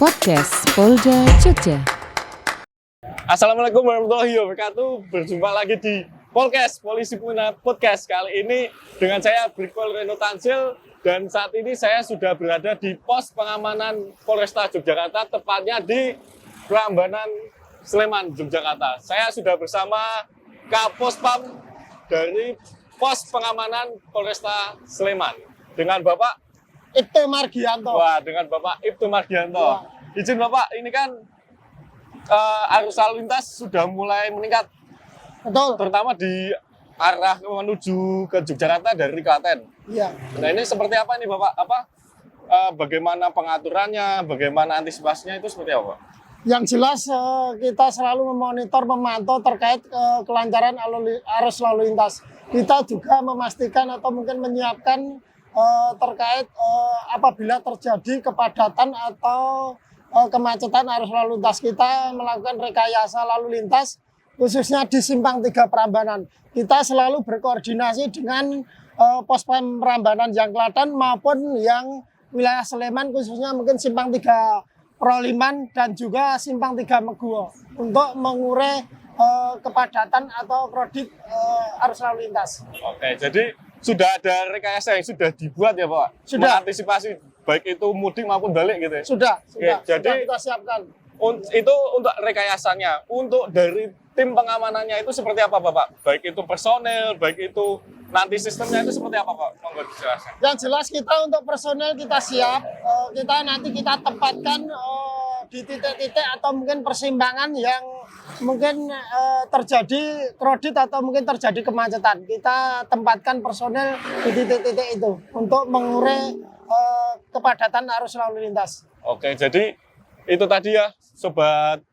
Podcast Polda Jogja. Assalamualaikum warahmatullahi wabarakatuh. Berjumpa lagi di Polkes Polisi Puna Podcast. Kali ini dengan saya Brigpol Reno Tansil, dan saat ini saya sudah berada di pos pengamanan Polresta Yogyakarta, tepatnya di Prambanan Sleman, Yogyakarta. Saya sudah bersama Kapospam dari pos pengamanan Polresta Sleman dengan Bapak Ibtu Margianto. Wah, dengan Bapak Ibtu Margianto. Ya. Izin Bapak, ini kan arus lalu lintas sudah mulai meningkat, Betul. terutama di arah menuju ke Yogyakarta dari Klaten. Iya. Nah, ini seperti apa nih Bapak? Bagaimana pengaturannya, bagaimana antisipasinya itu seperti apa, Pak? Yang jelas kita selalu memonitor, memantau terkait kelancaran arus lalu lintas. Kita juga memastikan atau mungkin menyiapkan terkait apabila terjadi kepadatan atau kemacetan arus lalu lintas. Kita melakukan rekayasa lalu lintas khususnya di Simpang 3 Prambanan. Kita selalu berkoordinasi dengan pos Prambanan yang Klaten maupun yang wilayah Sleman, khususnya mungkin Simpang 3 Proliman dan juga Simpang 3 Meguwo untuk mengurai kepadatan atau kredit arus lalu lintas. Oke, jadi sudah ada rekayasa yang sudah dibuat ya Pak? Sudah. Mengantisipasi baik itu mudik maupun balik gitu ya? Sudah jadi kita siapkan. Itu untuk rekayasanya. Untuk dari tim pengamanannya itu seperti apa Bapak? Baik itu personel, baik itu nanti sistemnya itu seperti apa Pak? Monggo dijelaskan. Yang jelas kita untuk personel kita siap, kita tempatkan di titik-titik atau mungkin persimpangan yang mungkin terjadi kredit atau mungkin terjadi kemacetan. Kita tempatkan personel di titik-titik itu untuk mengurai kepadatan arus lalu lintas. Oke, jadi itu tadi ya Sobat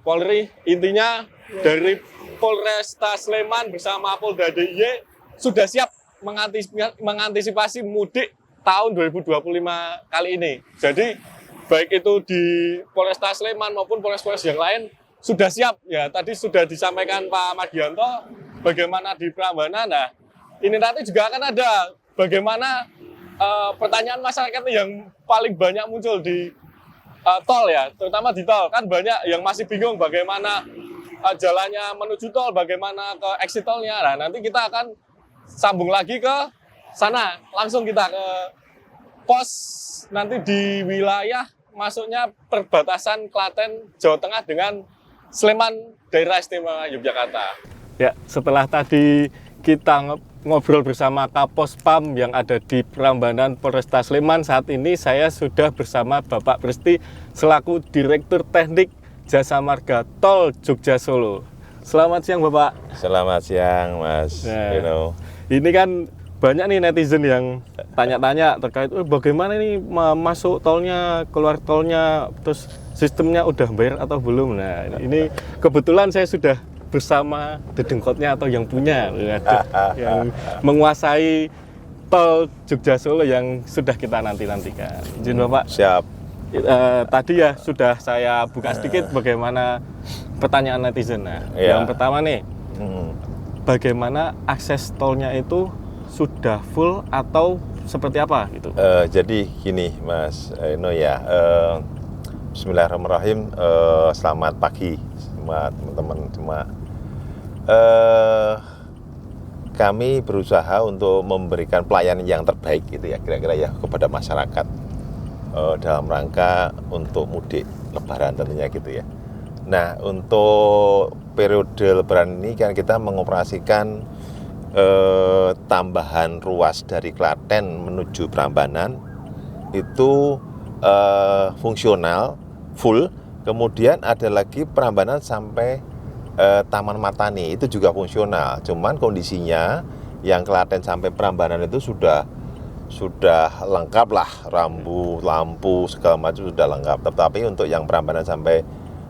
Polri, intinya dari Polresta Sleman bersama Polda DIY sudah siap mengantisipasi mudik tahun 2025 kali ini. Jadi baik itu di Polresta Sleman maupun Polres-Polres yang lain sudah siap. Ya, tadi sudah disampaikan Pak Margianto bagaimana di Prambanan. Nah, ini nanti juga akan ada bagaimana pertanyaan masyarakat yang paling banyak muncul di tol ya, terutama di tol. Kan banyak yang masih bingung bagaimana jalannya menuju tol, bagaimana ke exit tolnya. Nah, nanti kita akan sambung lagi ke sana, langsung kita ke pos nanti di wilayah masuknya perbatasan Klaten, Jawa Tengah dengan Sleman, Daerah Istimewa Yogyakarta. Ya, setelah tadi kita ngobrol bersama Kapospam yang ada di Prambanan Polresta Sleman, saat ini saya sudah bersama Bapak Presti selaku Direktur Teknik Jasa Marga Tol Jogja Solo. Selamat siang Bapak. Selamat siang Mas Reno. Ini kan banyak nih netizen yang tanya-tanya terkait bagaimana ini masuk tolnya, keluar tolnya, terus sistemnya udah bayar atau belum. Nah, ini kebetulan saya sudah bersama dedengkotnya atau yang punya, yang menguasai tol Jogja Solo yang sudah kita nantikan. Izin Bapak. Siap. Tadi ya sudah saya buka sedikit bagaimana pertanyaan netizen. Nah, yang pertama nih, bagaimana akses tolnya itu sudah full atau seperti apa gitu? Jadi gini Mas Reno ya, Bismillahirrahmanirrahim. Selamat pagi semua teman-teman semua. Kami berusaha untuk memberikan pelayanan yang terbaik gitu ya, kira-kira ya kepada masyarakat dalam rangka untuk mudik Lebaran tentunya gitu ya. Nah, untuk periode Lebaran ini kan kita mengoperasikan tambahan ruas dari Klaten menuju Prambanan itu fungsional full. Kemudian ada lagi Prambanan sampai Taman Martani itu juga fungsional. Cuman kondisinya yang Klaten sampai Prambanan itu sudah lengkap lah, rambu, lampu segala macam sudah lengkap. Tetapi untuk yang Prambanan sampai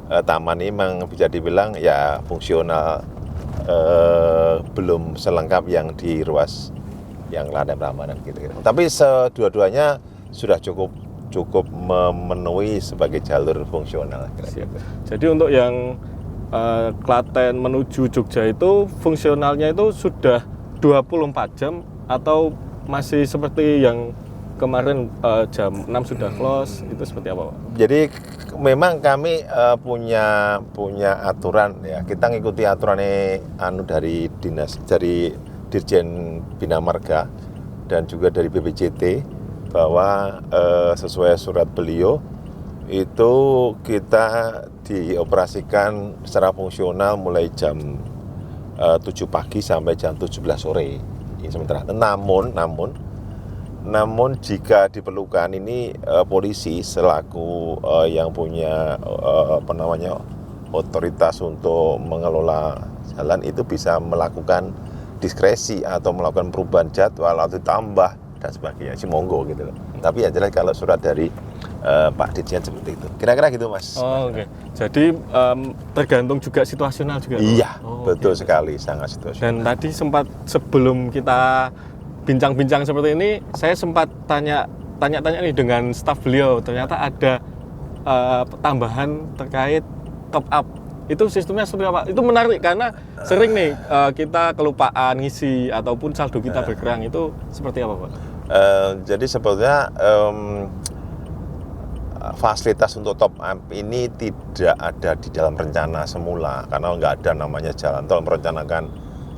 Taman ini memang bisa dibilang ya fungsional, belum selengkap yang di ruas yang Klaten Prambanan gitu. Tapi dua-duanya sudah cukup memenuhi sebagai jalur fungsional. Jadi untuk yang Klaten menuju Jogja itu fungsionalnya itu sudah 24 jam atau masih seperti yang kemarin jam 6 sudah close, itu seperti apa Pak? Jadi memang kami punya aturan ya. Kita ngikuti aturannya dari Dirjen Bina Marga dan juga dari BPJT bahwa sesuai surat beliau itu kita dioperasikan secara fungsional mulai jam 7 pagi sampai jam 17 sore. Ini sementara. Namun jika diperlukan ini polisi selaku yang punya otoritas untuk mengelola jalan itu bisa melakukan diskresi atau melakukan perubahan jadwal atau tambah dan sebagainya. Si monggo gitu loh. Tapi yang jelas kalau surat dari Pak Dirjen seperti itu. Kira-kira gitu Mas. Oh, oke. Jadi tergantung juga situasional juga. Iya, betul gitu. sekali, sangat situasional. Dan tadi sempat sebelum kita bincang-bincang seperti ini, saya sempat tanya-tanya nih dengan staf beliau. Ternyata ada tambahan terkait top up. Itu sistemnya seperti apa? Itu menarik karena sering nih kita kelupaan ngisi ataupun saldo kita berkurang. Itu seperti apa Pak? Jadi sebetulnya fasilitas untuk top up ini tidak ada di dalam rencana semula karena nggak ada namanya jalan tol merencanakan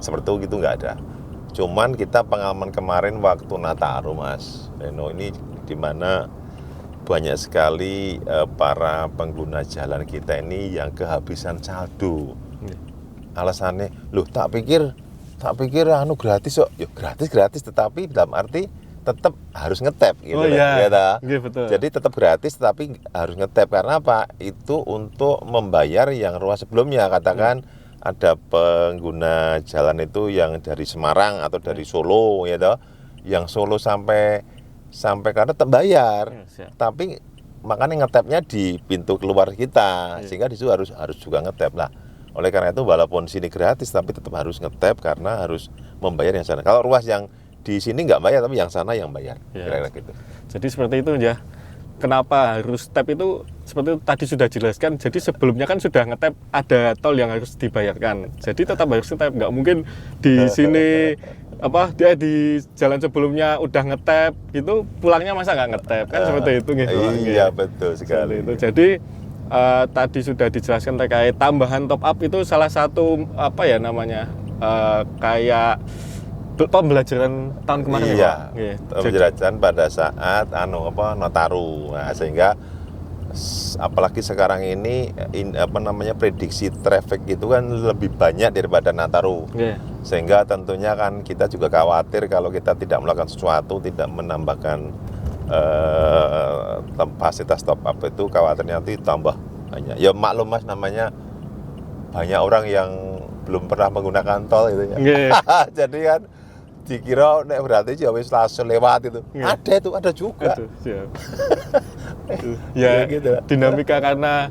seperti itu, nggak ada. Cuman kita pengalaman kemarin waktu Nataru Mas Reno, ini di mana banyak sekali para pengguna jalan kita ini yang kehabisan saldo. Alasannya, loh tak pikir gratis kok. Ya gratis tetapi dalam arti tetap harus ngetap gitu. Oh iya, ya, betul. Jadi tetap gratis tapi harus ngetap karena apa? Itu untuk membayar yang ruas sebelumnya. Katakan ada pengguna jalan itu yang dari Semarang atau dari Solo ya toh, yang Solo sampai karena tetap bayar. Tapi makanya ngetapnya di pintu keluar kita sehingga di situ harus juga ngetap lah. Oleh karena itu walaupun sini gratis tapi tetap harus ngetap karena harus membayar yang sana. Kalau ruas yang di sini nggak bayar tapi yang sana yang bayar, kira-kira gitu. Jadi seperti itu ya. Kenapa harus tap itu seperti itu tadi sudah jelaskan. Jadi sebelumnya kan sudah ngetap ada tol yang harus dibayarkan. Jadi tetap harus ngetap, nggak mungkin di sini dia di jalan sebelumnya udah ngetap gitu pulangnya masa nggak ngetap kan seperti itu gitu. Iya betul sekali. Itu. Jadi tadi sudah dijelaskan terkait tambahan top up itu salah satu kayak pembelajaran tahun kemarin iya, ya Pak? Pembelajaran pada saat Nataru. Nah, sehingga apalagi sekarang ini prediksi traffic itu kan lebih banyak daripada Nataru. Sehingga tentunya kan kita juga khawatir kalau kita tidak melakukan sesuatu, tidak menambahkan fasilitas top up itu khawatirnya nanti tambah banyak. Ya maklum Mas, namanya banyak orang yang belum pernah menggunakan tol itu ya. Jadi kan dikira berarti ya wis langsung lewat itu. Ada juga. Ya gitu. Dinamika karena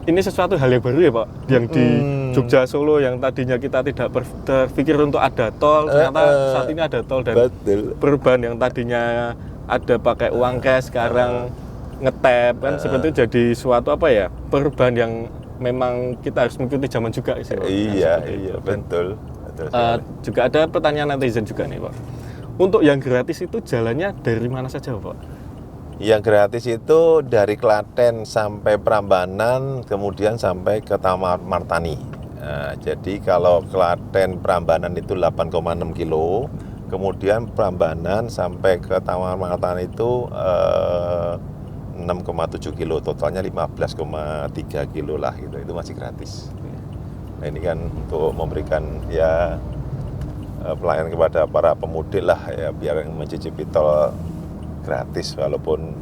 ini sesuatu hal yang baru ya Pak. Yang di Jogja Solo yang tadinya kita tidak berpikir untuk ada tol, ternyata saat ini ada tol dan perubahan yang tadinya ada pakai uang cash sekarang ngetap kan seperti itu jadi suatu perubahan yang memang kita harus mengikuti zaman juga sih. Iya, betul. Juga ada pertanyaan netizen juga nih Pak. Untuk yang gratis itu jalannya dari mana saja Pak? Yang gratis itu dari Klaten sampai Prambanan, kemudian sampai ke Taman Martani. Nah, jadi kalau Klaten Prambanan itu 8,6 kilo, kemudian Prambanan sampai ke Taman Martani itu 6,7 kilo, totalnya 15,3 kilo lah gitu. Itu masih gratis. Nah, ini kan untuk memberikan pelayanan kepada para pemudik lah ya, biar mencicipi tol gratis walaupun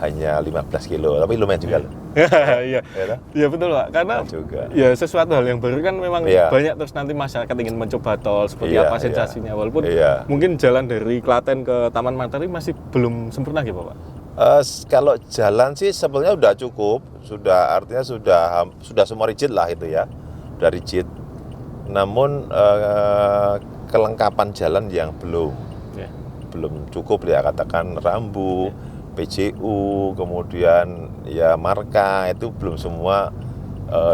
hanya 15 kilo, tapi lumayan juga loh. Iya betul Pak, karena juga. Ya sesuatu hal yang baru kan memang banyak terus nanti masyarakat ingin mencoba tol seperti apa sensasinya walaupun mungkin jalan dari Klaten ke Taman Martani masih belum sempurna gitu Pak. Kalau jalan sih sebetulnya sudah cukup, artinya sudah semua rigid lah itu ya. Sudah rigid, namun kelengkapan jalan yang belum cukup ya, katakan rambu, PJU, kemudian ya marka itu belum semua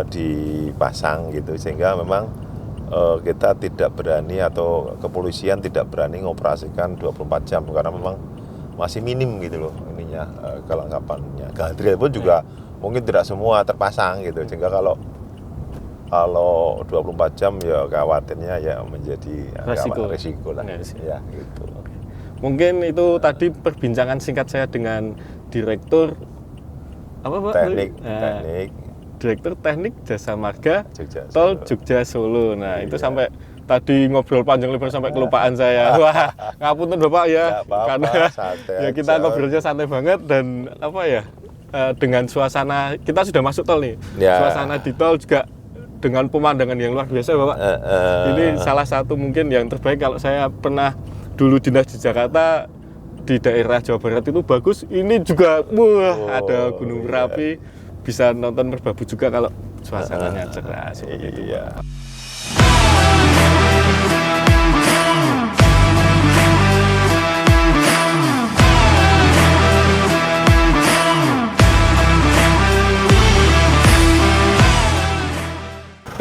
dipasang gitu, sehingga memang kita tidak berani atau kepolisian tidak berani mengoperasikan 24 jam karena memang masih minim gitu loh ininya, kelengkapannya. Guardrail pun juga mungkin tidak semua terpasang gitu, sehingga kalau 24 jam ya khawatirnya ya menjadi resiko lah ya gitu. Mungkin itu tadi perbincangan singkat saya dengan Direktur apa Pak? Teknik Direktur Teknik Jasa Marga Jogja Tol Jogja Solo. Nah, itu sampai tadi ngobrol panjang lebar sampai kelupaan saya. Wah, ngapunten Bapak ya. Karena ya kita ngobrolnya santai banget dan apa ya? Dengan suasana kita sudah masuk tol nih. Suasana di tol juga dengan pemandangan yang luar biasa Bapak. Ini salah satu mungkin yang terbaik. Kalau saya pernah dulu dinas di Jakarta di daerah Jawa Barat itu bagus. Ini juga ada Gunung Merapi, bisa nonton merbabu juga kalau suasananya cerah seperti itu.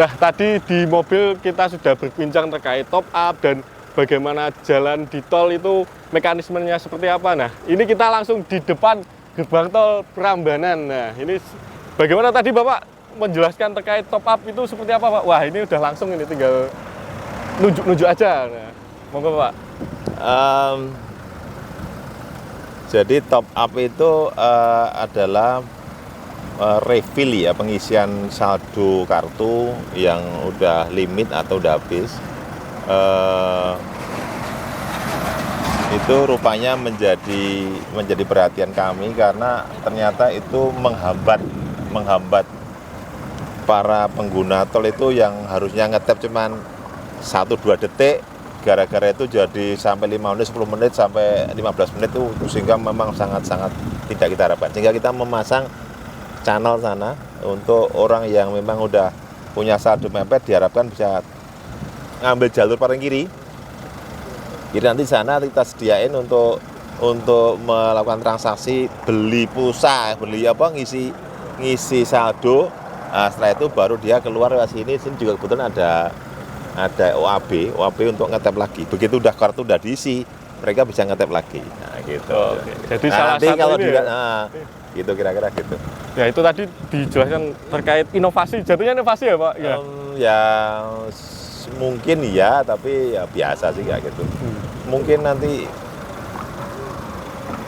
Nah, tadi di mobil kita sudah berbincang terkait top up dan bagaimana jalan di tol itu mekanismenya seperti apa. Nah, ini kita langsung di depan gerbang tol Prambanan. Nah, ini bagaimana tadi Bapak menjelaskan terkait top up itu seperti apa Pak? Wah, ini udah langsung ini tinggal nunjuk-nunjuk aja. Nah, monggo Pak. Jadi top up itu adalah refill ya, pengisian saldo kartu yang udah limit atau udah habis. Itu rupanya menjadi perhatian kami karena ternyata itu menghambat para pengguna tol itu yang harusnya ngetap cuman 1-2 detik, gara-gara itu jadi sampai 5 menit, 10 menit sampai 15 menit itu, sehingga memang sangat-sangat tidak kita harapkan. Sehingga kita memasang channel sana untuk orang yang memang udah punya saldo mepet, diharapkan bisa ngambil jalur paling kiri. Jadi nanti sana kita sediain untuk melakukan transaksi beli pulsa, ngisi saldo. Nah, setelah itu baru dia keluar ke sini juga kebetulan ada OAB untuk ngetap lagi. Begitu udah kartu udah diisi, mereka bisa ngetap lagi. Nah, gitu. Jadi nah, salah nanti satu kalau ini juga, gitu kira-kira gitu. Ya itu tadi dijelaskan terkait inovasi, jatuhnya inovasi ya Pak? Ya mungkin ya, tapi ya biasa sih kayak gitu. Mungkin nanti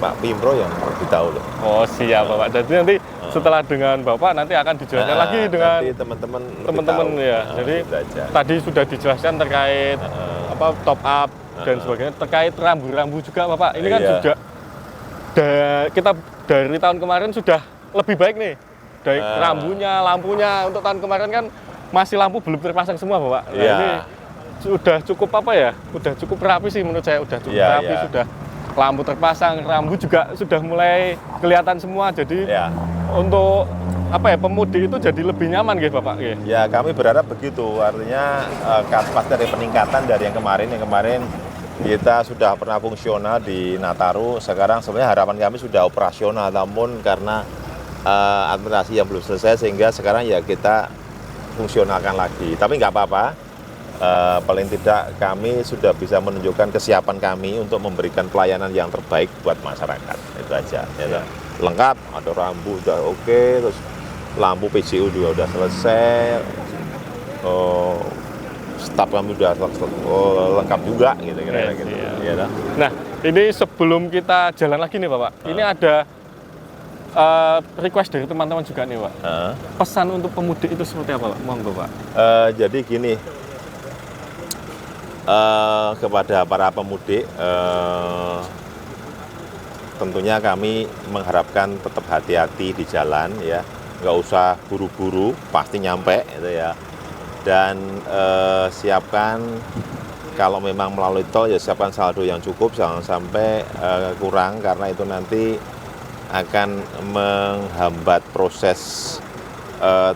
Pak Pimpro yang lebih tahu loh. Oh siap Bapak. Jadi nanti setelah dengan Bapak nanti akan dijelaskan lagi dengan teman-teman ya. Jadi tadi sudah dijelaskan terkait apa top up dan sebagainya, terkait rambu-rambu juga Bapak. Ini kan juga kita dari tahun kemarin sudah lebih baik nih. Dari rambunya, lampunya untuk tahun kemarin kan masih lampu belum terpasang semua Bapak. Nah, ini sudah cukup apa ya? Sudah cukup rapi sih menurut saya, sudah cukup rapi, sudah lampu terpasang, rambu juga sudah mulai kelihatan semua. Jadi untuk apa ya, pemudik itu jadi lebih nyaman gitu Bapak. Ya kami berharap begitu. Artinya pas dari peningkatan dari yang kemarin kita sudah pernah fungsional di Nataru, sekarang sebenarnya harapan kami sudah operasional, namun karena administrasi yang belum selesai sehingga sekarang ya kita fungsionalkan lagi. Tapi nggak apa-apa, paling tidak kami sudah bisa menunjukkan kesiapan kami untuk memberikan pelayanan yang terbaik buat masyarakat. Itu aja. Ya. Lengkap, ada rambu udah oke, terus lampu PJU juga udah selesai. Staf kami udah lengkap juga gitu kira-kira gitu. Ya, nah, ini sebelum kita jalan lagi nih Bapak, ini ada request dari teman-teman juga nih Pak. Pesan untuk pemudik itu seperti apa Pak? Monggo Pak. Jadi gini, kepada para pemudik, tentunya kami mengharapkan tetap hati-hati di jalan ya, nggak usah buru-buru, pasti nyampe gitu ya. Dan siapkan kalau memang melalui tol ya siapkan saldo yang cukup, jangan sampai kurang karena itu nanti akan menghambat proses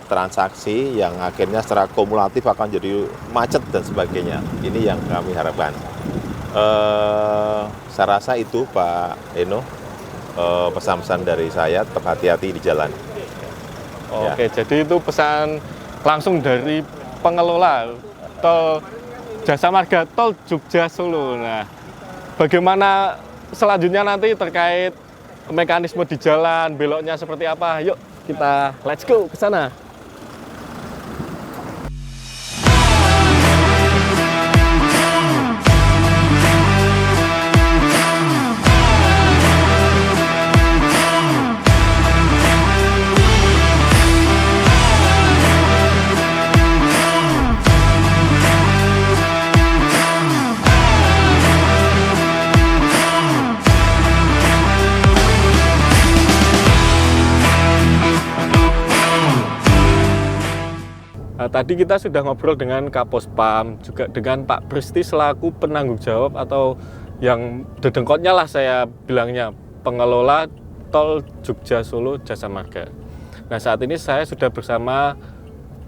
transaksi yang akhirnya secara kumulatif akan jadi macet dan sebagainya. Ini yang kami harapkan. Saya rasa itu Pak Eno, pesan-pesan dari saya, tetap hati-hati di jalan. Oke, jadi itu pesan langsung dari pengelola tol Jasa Marga Tol Jogja Solo. Nah, bagaimana selanjutnya nanti terkait mekanisme di jalan, beloknya seperti apa. Yuk kita let's go ke sana. Tadi kita sudah ngobrol dengan Kapospam, juga dengan Pak Pristi selaku penanggung jawab atau yang dedengkotnya lah saya bilangnya, pengelola tol Jogja Solo Jasa Marga. Nah saat ini saya sudah bersama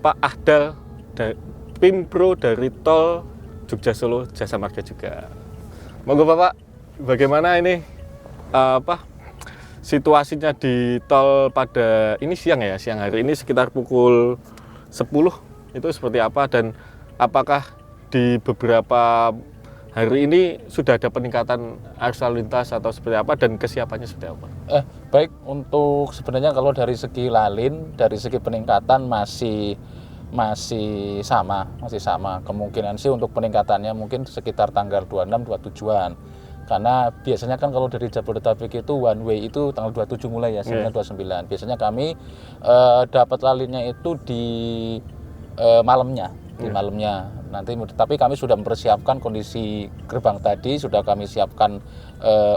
Pak Ahdal, Pimpro dari tol Jogja Solo Jasa Marga juga. Monggo Bapak, bagaimana ini situasinya di tol pada ini siang hari ini sekitar pukul 10 itu seperti apa, dan apakah di beberapa hari ini sudah ada peningkatan arus lalu lintas atau seperti apa, dan kesiapannya seperti apa? Baik, untuk sebenarnya kalau dari segi lalin, dari segi peningkatan masih sama. Kemungkinan sih untuk peningkatannya mungkin sekitar tanggal 26-27-an. Karena biasanya kan kalau dari Jabodetabek itu one way itu tanggal 27 mulai ya, sampai 29. Biasanya kami dapat lalinnya itu di malamnya, nanti. Tapi kami sudah mempersiapkan kondisi gerbang tadi, sudah kami siapkan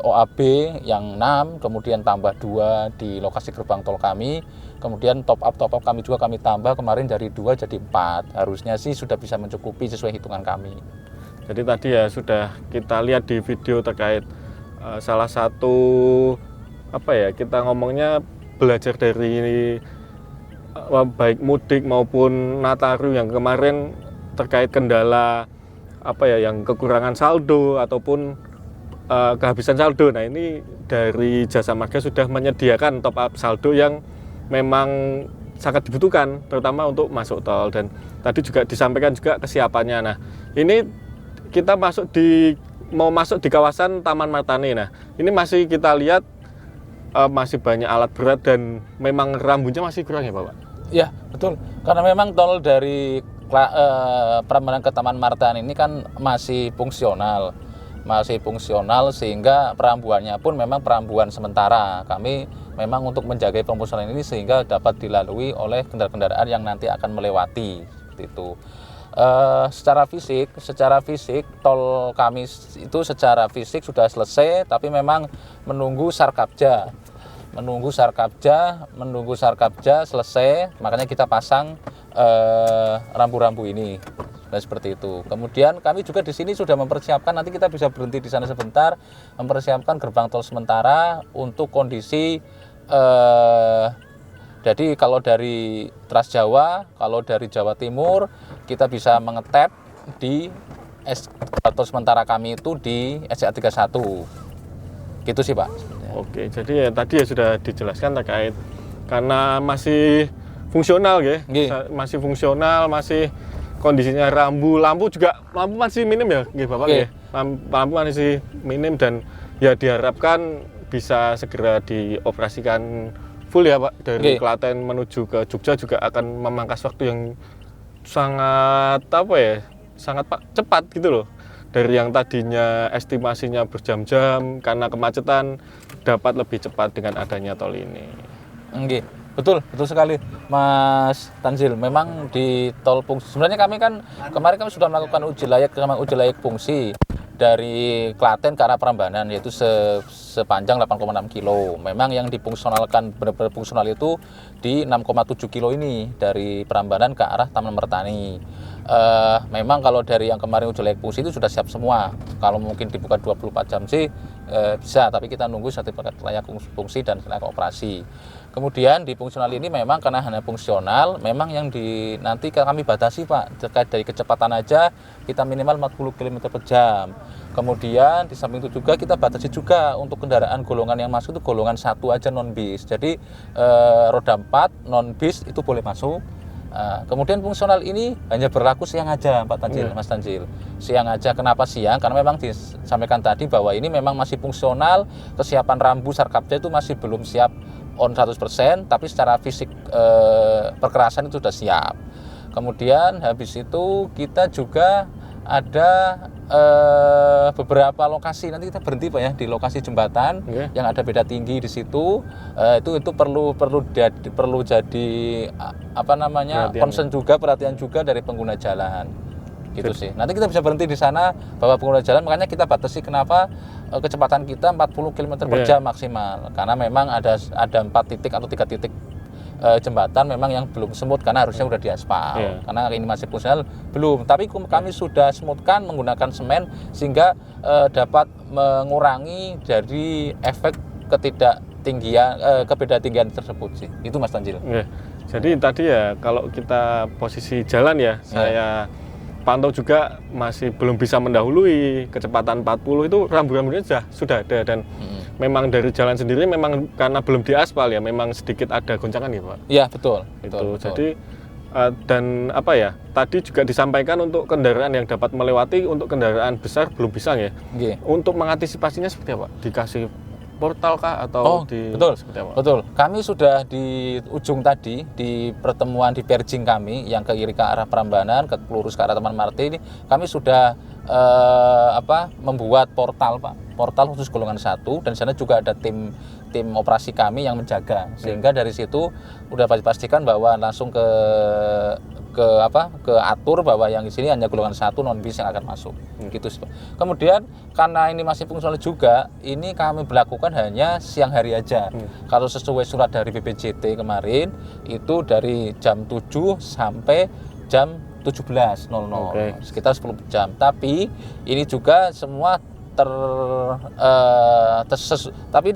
OAB yang 6, kemudian tambah 2 di lokasi gerbang tol kami, kemudian top up kami juga kami tambah kemarin dari 2 jadi 4. Harusnya sih sudah bisa mencukupi sesuai hitungan kami. Jadi tadi ya sudah kita lihat di video terkait salah satu kita ngomongnya belajar dari baik mudik maupun Nataru yang kemarin terkait kendala yang kekurangan saldo ataupun kehabisan saldo. Nah ini dari Jasa Marga sudah menyediakan top up saldo yang memang sangat dibutuhkan, terutama untuk masuk tol, dan tadi juga disampaikan juga kesiapannya. Nah ini kita mau masuk di kawasan Taman Martani. Nah ini masih kita lihat masih banyak alat berat dan memang rambunya masih kurang ya Bapak? Ya betul, karena memang tol dari Prambanan ke Taman Martani ini kan masih fungsional sehingga perambuannya pun memang perambuan sementara. Kami memang untuk menjaga fungsional ini sehingga dapat dilalui oleh kendaraan-kendaraan yang nanti akan melewati, seperti itu. Secara fisik tol kami itu secara fisik sudah selesai, tapi memang menunggu Sarkabja selesai, makanya kita pasang rambu-rambu ini. Dan seperti itu. Kemudian kami juga di sini sudah mempersiapkan, nanti kita bisa berhenti di sana sebentar, mempersiapkan gerbang tol sementara untuk kondisi jadi kalau dari Trans Jawa, kalau dari Jawa Timur kita bisa mengetap di tol sementara kami itu di SCA 31. Gitu sih Pak. Oke, jadi tadi sudah dijelaskan terkait karena masih fungsional masih fungsional, masih kondisinya lampu masih minim ya Bapak ya. Lampu masih minim dan ya diharapkan bisa segera dioperasikan full ya Pak, dari Klaten menuju ke Jogja juga akan memangkas waktu yang sangat cepat gitu loh. Dari yang tadinya estimasinya berjam-jam karena kemacetan dapat lebih cepat dengan adanya tol ini. Betul sekali Mas Tanzil. Memang di tol fungsi, sebenarnya kemarin kami sudah melakukan uji layak fungsi dari Klaten ke arah Prambanan, yaitu sepanjang 8,6 kilo. Memang yang difungsionalkan benar-benar fungsional itu di 6,7 kilo ini dari Prambanan ke arah Taman Martani. Memang kalau dari yang kemarin uji layak fungsi itu sudah siap semua. Kalau mungkin dibuka 24 jam sih bisa, tapi kita nunggu sertifikat layak fungsi dan layak operasi. Kemudian di fungsional ini memang karena hanya fungsional, memang yang nanti kami batasi Pak, terkait dari kecepatan aja kita minimal 40 km per jam. Kemudian di samping itu juga kita batasi juga untuk kendaraan golongan yang masuk itu golongan 1 aja non bis. Jadi roda 4 non bis itu boleh masuk. Kemudian fungsional ini hanya berlaku siang aja, Pak Tanzil, Mas Tanzil. Siang aja. Kenapa siang? Karena memang disampaikan tadi bahwa ini memang masih fungsional, kesiapan rambu sarkapnya itu masih belum siap on 100%, tapi secara fisik perkerasan itu sudah siap. Kemudian habis itu kita juga ada beberapa lokasi, nanti kita berhenti Pak ya di lokasi jembatan yang ada beda tinggi di situ. Itu perlu jadi apa namanya concern juga, perhatian juga dari pengguna jalan gitu sih. Nanti kita bisa berhenti di sana bahwa pengguna jalan, makanya kita batasi kenapa kecepatan kita 40 km per jam maksimal, karena memang ada 4 titik atau 3 titik jembatan memang yang belum semut karena harusnya udah diaspal. Karena ini masih fungsional belum, tapi kami sudah semutkan menggunakan semen sehingga dapat mengurangi dari efek kebeda tinggian tersebut sih. Itu Mas Tanzil. Jadi tadi ya kalau kita posisi jalan ya, saya pantau juga masih belum bisa mendahului kecepatan 40 itu, rambu-rambunya sudah ada, dan memang dari jalan sendiri memang karena belum diaspal ya, memang sedikit ada goncangan ya Pak. Iya betul. Jadi dan apa ya, tadi juga disampaikan untuk kendaraan yang dapat melewati, untuk kendaraan besar belum bisa ya. Untuk mengantisipasinya seperti apa? Dikasih portal kah atau seperti apa? Betul. Kami sudah di ujung tadi di pertemuan di Perjing kami yang ke kiri ke arah Prambanan, ke lurus ke arah Taman Marti ini, kami sudah membuat portal Pak. Portal khusus golongan 1, dan di sana juga ada tim operasi kami yang menjaga, sehingga dari situ udah pastikan bahwa langsung ke atur bahwa yang di sini hanya golongan 1 non bis yang akan masuk gitu. Kemudian karena ini masih fungsional juga, ini kami berlakukan hanya siang hari aja. Kalau sesuai surat dari BPJT kemarin itu dari jam 7 sampai jam 17.00, sekitar 10 jam. Tapi ini juga semua tapi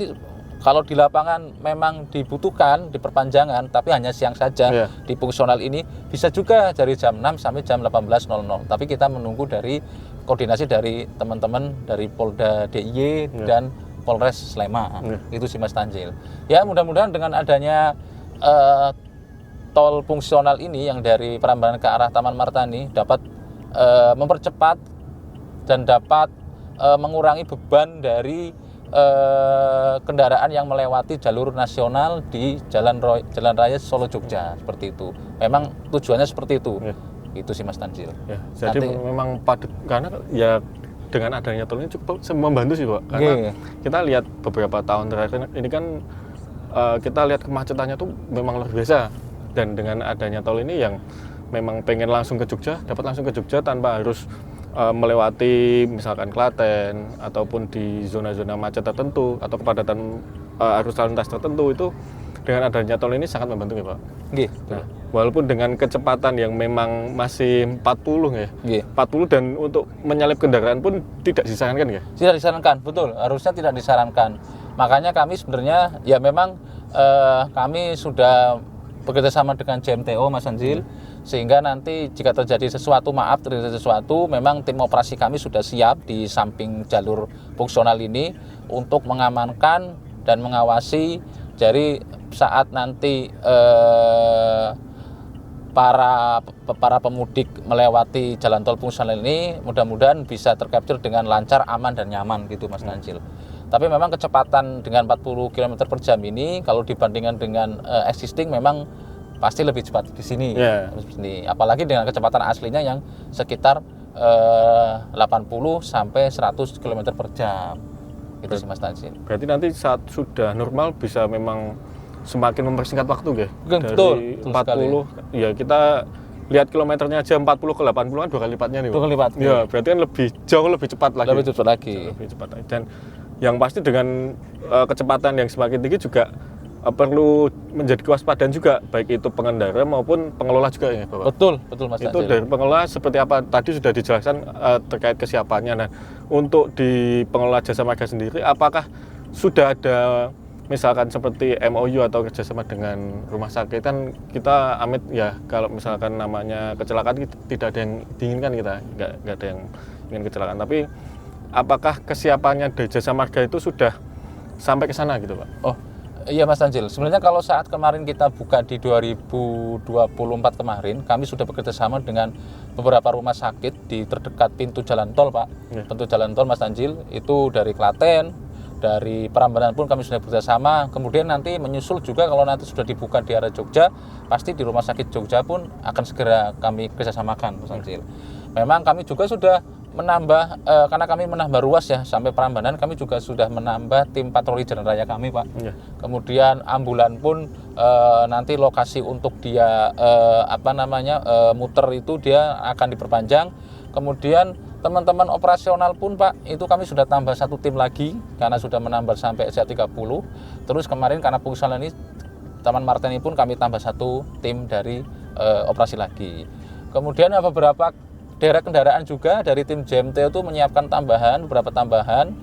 kalau di lapangan memang dibutuhkan diperpanjangan, tapi hanya siang saja. Di fungsional ini bisa juga dari jam 6 sampai jam 18.00. Tapi kita menunggu dari koordinasi dari teman-teman dari Polda DIY dan Polres Sleman. Itu sih Mas Tanzil. Ya mudah-mudahan dengan adanya tol fungsional ini yang dari Prambanan ke arah Taman Martani dapat mempercepat dan dapat mengurangi beban dari kendaraan yang melewati jalur nasional di Jalan Raya Solo Jogja, seperti itu. Memang tujuannya seperti itu. Itu sih Mas Tanzil. Jadi memang padat, karena ya dengan adanya tol ini cukup membantu sih Pak. Karena kita lihat beberapa tahun terakhir ini kan kita lihat kemacetannya tuh memang luar biasa, dan dengan adanya tol ini yang memang pengen langsung ke Jogja, dapat langsung ke Jogja tanpa harus melewati misalkan Klaten ataupun di zona-zona macet tertentu atau kepadatan arus lalu lintas tertentu. Itu dengan adanya tol ini sangat membantu ya Pak. Nah, walaupun dengan kecepatan yang memang masih 40 ya, 40, dan untuk menyalip kendaraan pun tidak disarankan ya? Tidak disarankan, betul. Harusnya tidak disarankan. Makanya kami sebenarnya ya memang kami sudah bekerjasama dengan JMTO Mas Tanzil, sehingga nanti jika terjadi sesuatu, memang tim operasi kami sudah siap di samping jalur fungsional ini untuk mengamankan dan mengawasi. Jadi saat nanti para pemudik melewati jalan tol fungsional ini, mudah-mudahan bisa tercapture dengan lancar, aman dan nyaman gitu Mas Tanzil. Tapi memang kecepatan dengan 40 km per jam ini kalau dibandingkan dengan existing memang pasti lebih cepat di sini. Apalagi dengan kecepatan aslinya yang sekitar 80 sampai 100 km per jam. Itu sih Mas Tanzil. Berarti nanti saat sudah normal bisa memang semakin mempersingkat waktu ya. Dari 40 sekali. Ya kita lihat kilometernya aja 40 ke 80 kan 2 kali lipatnya nih. 2 kali lipat. Ya, berarti kan jauh lebih cepat lagi. Lebih cepat lagi. Dan yang pasti dengan kecepatan yang semakin tinggi juga perlu menjadi kewaspadaan juga, baik itu pengendara maupun pengelola juga ya Bapak. Betul Mas Tanzil. Itu dari pengelola seperti apa tadi sudah dijelaskan terkait kesiapannya. Nah, untuk di pengelola jasa marga sendiri, apakah sudah ada misalkan seperti MOU atau kerjasama dengan rumah sakit? Kan kita amit ya, kalau misalkan namanya kecelakaan tidak ada yang diinginkan, kita nggak ada yang ingin kecelakaan. Tapi apakah kesiapannya dari jasa marga itu sudah sampai ke sana gitu Pak? Iya Mas Tanjil, sebenarnya kalau saat kemarin kita buka di 2024 kemarin, kami sudah bekerja sama dengan beberapa rumah sakit di terdekat pintu jalan tol Pak. Pintu jalan tol Mas Tanjil, itu dari Klaten, dari Prambanan pun kami sudah bekerja sama. Kemudian nanti menyusul juga kalau nanti sudah dibuka di arah Jogja, pasti di rumah sakit Jogja pun akan segera kami kerjasamakan Mas Tanjil. Memang kami juga sudah menambah, karena kami menambah ruas ya sampai Prambanan, kami juga sudah menambah tim patroli jalan raya kami Pak. Kemudian ambulan pun nanti lokasi untuk dia muter itu dia akan diperpanjang. Kemudian teman-teman operasional pun Pak, itu kami sudah tambah 1 tim lagi karena sudah menambah sampai SA30. Terus kemarin karena fungsional ini Taman Marta ini pun kami tambah 1 tim dari operasi lagi. Kemudian beberapa derek kendaraan juga dari tim JMT itu menyiapkan beberapa tambahan,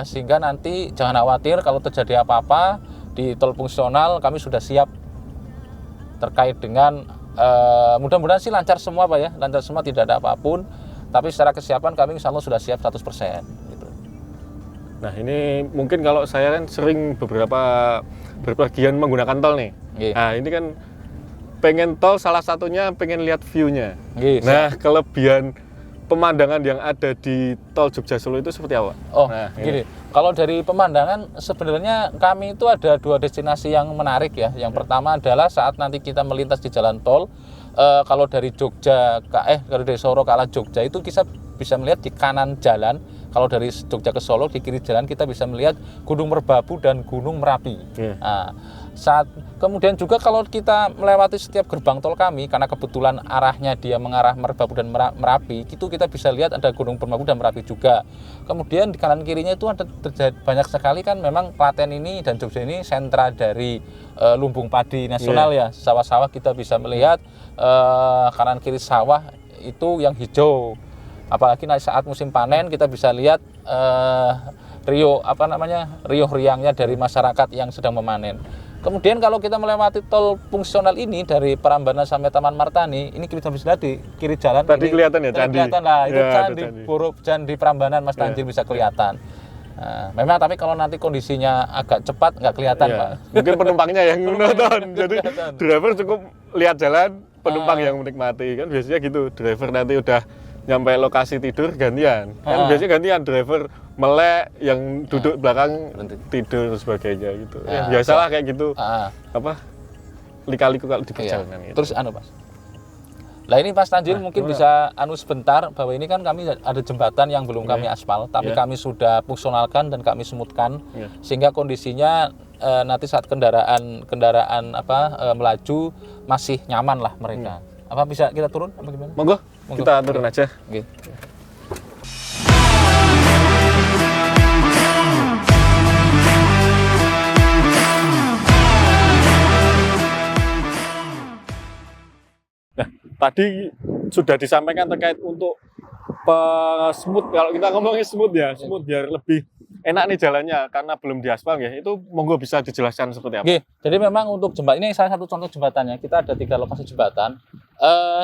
sehingga nanti jangan khawatir kalau terjadi apa-apa di tol fungsional, kami sudah siap terkait dengan mudah-mudahan sih lancar semua Pak ya, lancar semua, tidak ada apapun, tapi secara kesiapan kami insya Allah sudah siap 100% gitu. Nah ini mungkin kalau saya kan sering berpergian menggunakan tol nih. Nah ini kan pengen tol, salah satunya pengen lihat view-nya. Nah, kelebihan pemandangan yang ada di tol Jogja Solo itu seperti apa? Nah, gini. Kalau dari pemandangan sebenarnya kami itu ada 2 destinasi yang menarik ya. Yang pertama adalah saat nanti kita melintas di jalan tol, kalau dari dari Solo ke arah Jogja itu kita bisa melihat di kanan jalan. Kalau dari Jogja ke Solo di kiri jalan kita bisa melihat Gunung Merbabu dan Gunung Merapi. Nah, kemudian juga kalau kita melewati setiap gerbang tol kami, karena kebetulan arahnya dia mengarah Merbabu dan Merapi, itu kita bisa lihat ada Gunung Merbabu dan Merapi juga. Kemudian di kanan kirinya itu ada banyak sekali kan, memang Klaten ini dan Jogja ini sentra dari lumbung padi nasional ya, sawah-sawah kita bisa melihat kanan kiri sawah itu yang hijau. Apalagi saat musim panen kita bisa lihat riuh riangnya dari masyarakat yang sedang memanen. Kemudian kalau kita melewati tol fungsional ini dari Prambanan sampai Taman Martani, ini kita bisa lihat di kiri jalan. Tadi kelihatan ya candi. Kelihatan lah, itu candi Prambanan Mas Tanjil bisa kelihatan. Nah, memang tapi kalau nanti kondisinya agak cepat nggak kelihatan Pak. Mungkin penumpangnya yang nonton, jadi driver cukup lihat jalan, penumpang yang menikmati kan biasanya gitu. Driver nanti udah nyampe lokasi tidur gantian, kan biasanya gantian driver melek, yang duduk belakang tidur dan sebagainya gitu. Biasalah kayak gitu. Lika-liku kalau di perjalanan gitu. Terus Mas. Lah ini Mas Tanjil mungkin bisa sebentar bahwa ini kan kami ada jembatan yang belum kami aspal, tapi kami sudah fungsionalkan dan kami semutkan sehingga kondisinya nanti saat kendaraan melaju masih nyaman lah mereka. Apa bisa kita turun apa gimana? Monggo. Kita turun aja. Nah, tadi sudah disampaikan terkait untuk smooth, kalau kita ngomongin smooth ya, smooth biar lebih enak nih jalannya karena belum diaspal ya. Itu monggo bisa dijelaskan seperti apa? Jadi memang untuk jembatan ini salah satu contoh jembatannya. Kita ada 3 lokasi jembatan.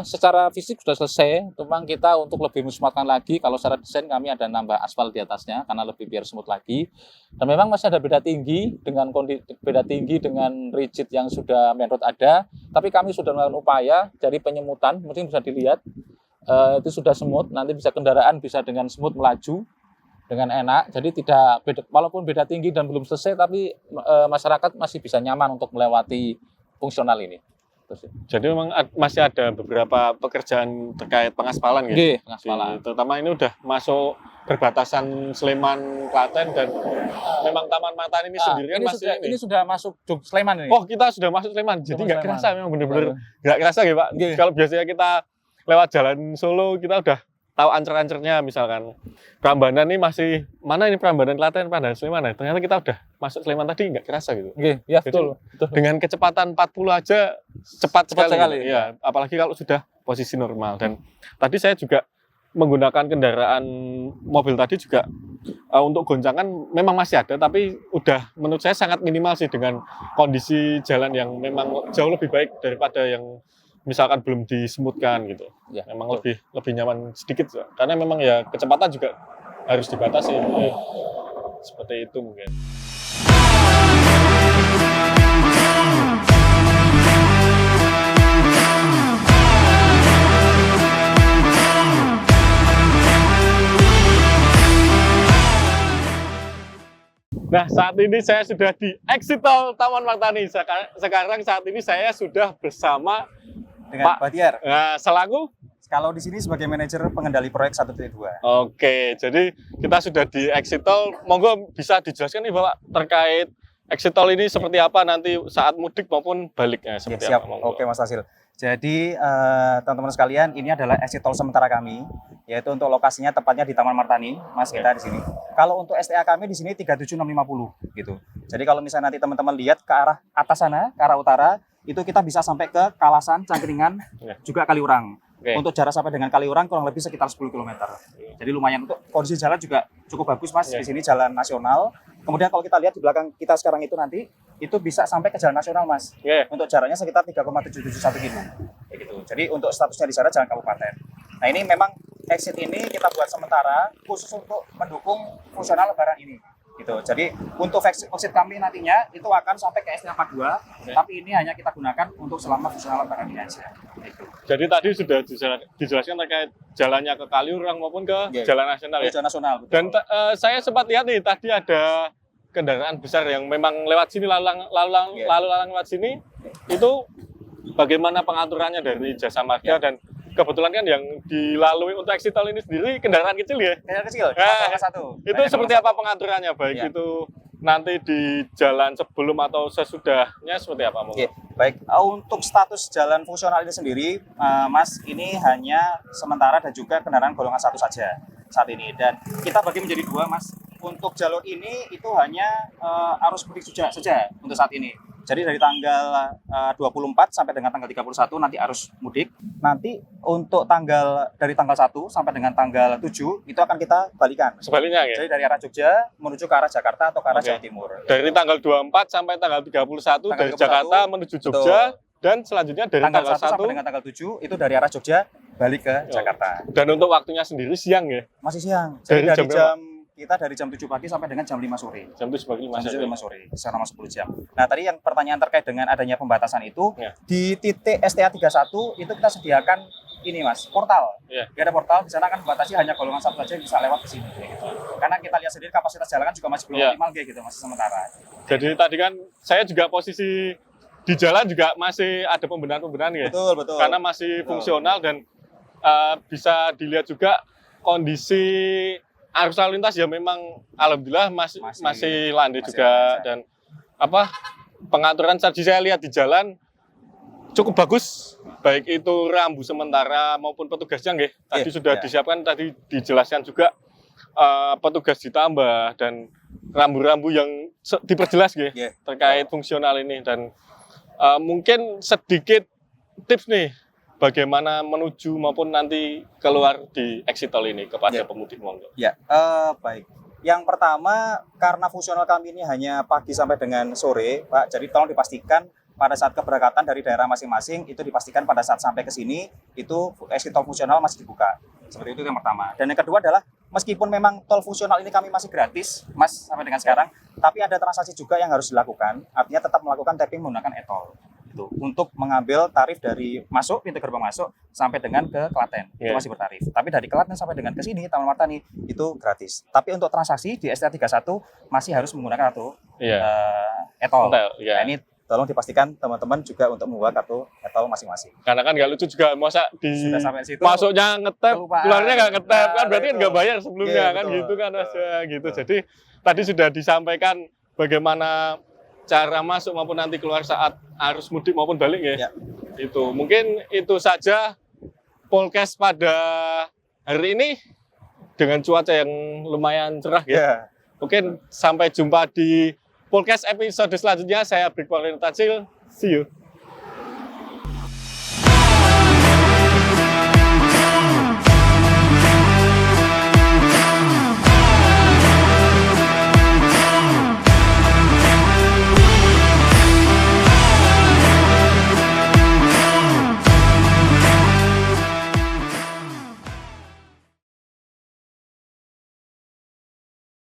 Secara fisik sudah selesai, memang kita untuk lebih sematkan lagi. Kalau secara desain kami ada nambah aspal di atasnya karena lebih biar smooth lagi. Dan memang masih ada beda tinggi dengan rigid yang sudah main road ada. Tapi kami sudah melakukan upaya dari penyemutan, mungkin bisa dilihat itu sudah smooth. Nanti bisa kendaraan bisa dengan smooth melaju dengan enak. Jadi tidak beda, walaupun beda tinggi dan belum selesai, tapi masyarakat masih bisa nyaman untuk melewati fungsional ini. Jadi memang masih ada beberapa pekerjaan terkait pengaspalan gitu. Pengaspalan. Terutama ini udah masuk perbatasan Sleman, Klaten, dan memang Taman Martani ini sendiri kan masih ini sudah masuk Sleman ini. Oh, kita sudah masuk Sleman. Jadi nggak kerasa, memang benar-benar nggak kerasa ya Pak. Kalau biasanya kita lewat jalan Solo, kita udah tahu ancer-ancernya, misalkan Prambanan ini masih mana ini Prambanan Klaten, Prambanan Sleman. Nah, ternyata kita udah masuk Sleman tadi nggak kerasa gitu. Ya betul. Dengan kecepatan 40 aja cepat sekali. Ya, apalagi kalau sudah posisi normal. Dan tadi saya juga menggunakan kendaraan mobil tadi juga untuk goncangan memang masih ada, tapi udah menurut saya sangat minimal sih dengan kondisi jalan yang memang jauh lebih baik daripada yang misalkan belum disemutkan gitu. Ya, memang lebih nyaman sedikit karena memang ya kecepatan juga harus dibatasi. Seperti itu mungkin. Nah, saat ini saya sudah di exit tol Taman Martani. Sekarang saat ini saya sudah bersama dengan Pak Bahtiar. Selaku. Kalau di sini sebagai manajer pengendali proyek 1.2. Oke, jadi kita sudah di exit tol. Monggo bisa dijelaskan nih Bapak terkait exit tol ini seperti apa nanti saat mudik maupun baliknya seperti Siap. apa? Monggo. Oke Mas Tasil. Jadi teman-teman sekalian, ini adalah exit tol sementara kami, yaitu untuk lokasinya tepatnya di Taman Martani, Mas, kita di sini. Kalau untuk STA kami di sini 37650 gitu. Jadi kalau misalnya nanti teman-teman lihat ke arah atas sana, ke arah utara, itu kita bisa sampai ke Kalasan, Cangkringan, juga Kaliurang. Oke. Untuk jarak sampai dengan Kaliurang kurang lebih sekitar 10 km. Jadi lumayan, untuk kondisi jalan juga cukup bagus Mas. Di sini jalan nasional. Kemudian kalau kita lihat di belakang kita sekarang itu nanti, itu bisa sampai ke jalan nasional Mas. Untuk jaraknya sekitar 3,771 km. Gitu. Jadi untuk statusnya di sana jalan kabupaten. Nah ini memang exit ini kita buat sementara khusus untuk mendukung fungsional lebaran ini. Gitu. Jadi untuk exit kami nantinya itu akan sampai ke STA 42, tapi ini hanya kita gunakan untuk selama fungsional lebaran ini aja. Gitu. Jadi tadi sudah dijelaskan terkait jalannya ke Kaliurang maupun ke Jalan Nasional ya. Jalan nasional. Betul. Dan saya sempat lihat nih tadi ada kendaraan besar yang memang lewat sini lalu lalang lewat sini. Itu bagaimana pengaturannya dari Jasa Marga dan kebetulan kan yang dilalui untuk exit tol ini sendiri kendaraan kecil ya. Kendaraan kecil. Itu seperti apa pengaturannya baik itu nanti di jalan sebelum atau sesudahnya seperti apa? Baik, untuk status jalan fungsional ini sendiri, Mas, ini hanya sementara dan juga kendaraan golongan 1 saja saat ini. Dan kita bagi menjadi 2, Mas. Untuk jalur ini itu hanya arus mudik saja untuk saat ini. Jadi dari tanggal 24 sampai dengan tanggal 31 nanti arus mudik. Nanti untuk dari tanggal 1 sampai dengan tanggal 7 itu akan kita balikan. Sebaliknya ya? Jadi dari arah Jogja menuju ke arah Jakarta atau ke arah Jawa Timur. Dari tanggal 24 sampai tanggal 31 dari Jakarta menuju Jogja. Dan selanjutnya dari tanggal 1 sampai dengan tanggal 7 itu dari arah Jogja balik ke Jakarta. Dan untuk waktunya sendiri siang ya? Masih siang. Jadi dari jam 7 pagi sampai dengan jam 5 sore. Jam 7 pagi 5 sore, selama 10 jam. Nah, tadi yang pertanyaan terkait dengan adanya pembatasan itu, di titik STA 31 itu kita sediakan ini Mas, portal. Ada portal, di sana kan membatasi hanya golongan 1 saja yang bisa lewat ke sini. Gitu. Karena kita lihat sendiri kapasitas jalan kan juga masih belum optimal gitu, masih sementara. Jadi tadi kan saya juga posisi di jalan juga masih ada pembenahan ya. Betul. Karena masih fungsional dan bisa dilihat juga kondisi arus lalu lintas ya memang alhamdulillah masih landai juga dan pengaturan tadi saya lihat di jalan cukup bagus baik itu rambu sementara maupun petugasnya nggih. Tadi sudah disiapkan, tadi dijelaskan juga petugas ditambah dan rambu-rambu yang diperjelas nggih terkait fungsional ini dan mungkin sedikit tips nih bagaimana menuju maupun nanti keluar di exit tol ini kepada pemudik monggo. Baik. Yang pertama, karena fungsional kami ini hanya pagi sampai dengan sore, Pak. Jadi tolong dipastikan pada saat keberangkatan dari daerah masing-masing itu dipastikan pada saat sampai ke sini itu exit tol fungsional masih dibuka. Seperti itu yang pertama. Dan yang kedua adalah meskipun memang tol fungsional ini kami masih gratis, Mas, sampai dengan sekarang, tapi ada transaksi juga yang harus dilakukan. Artinya tetap melakukan tapping menggunakan e-tol. Itu untuk mengambil tarif dari pintu gerbang masuk sampai dengan ke Klaten itu masih bertarif. Tapi dari Klaten sampai dengan ke sini Taman Martani itu gratis. Tapi untuk transaksi di STA 31 masih harus menggunakan kartu e-tol. Nah, ini tolong dipastikan teman-teman juga untuk membawa kartu e-tol masing-masing. Karena kan nggak lucu juga masa masuknya ngetap, keluarnya nggak ngetap kan berarti kan nggak bayar sebelumnya kan gitu kan Mas gitu. Jadi tadi sudah disampaikan bagaimana cara masuk maupun nanti keluar saat arus mudik maupun balik ya. Itu mungkin itu saja podcast pada hari ini dengan cuaca yang lumayan cerah ya. Mungkin sampai jumpa di podcast episode selanjutnya. Saya Brigjen Tansil, see you.